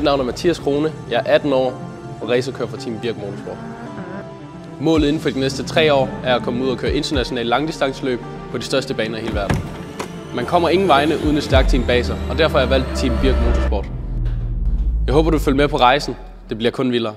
Mit navn er Mathias Krone, jeg er 18 år og racerkører for Team Birk Motorsport. Målet inden for de næste 3 år er at komme ud og køre internationale langdistanceløb på de største baner i hele verden. Man kommer ingen vegne uden et stærkt team bag sig, og derfor har jeg valgt Team Birk Motorsport. Jeg håber, du følger med på rejsen. Det bliver kun vildere.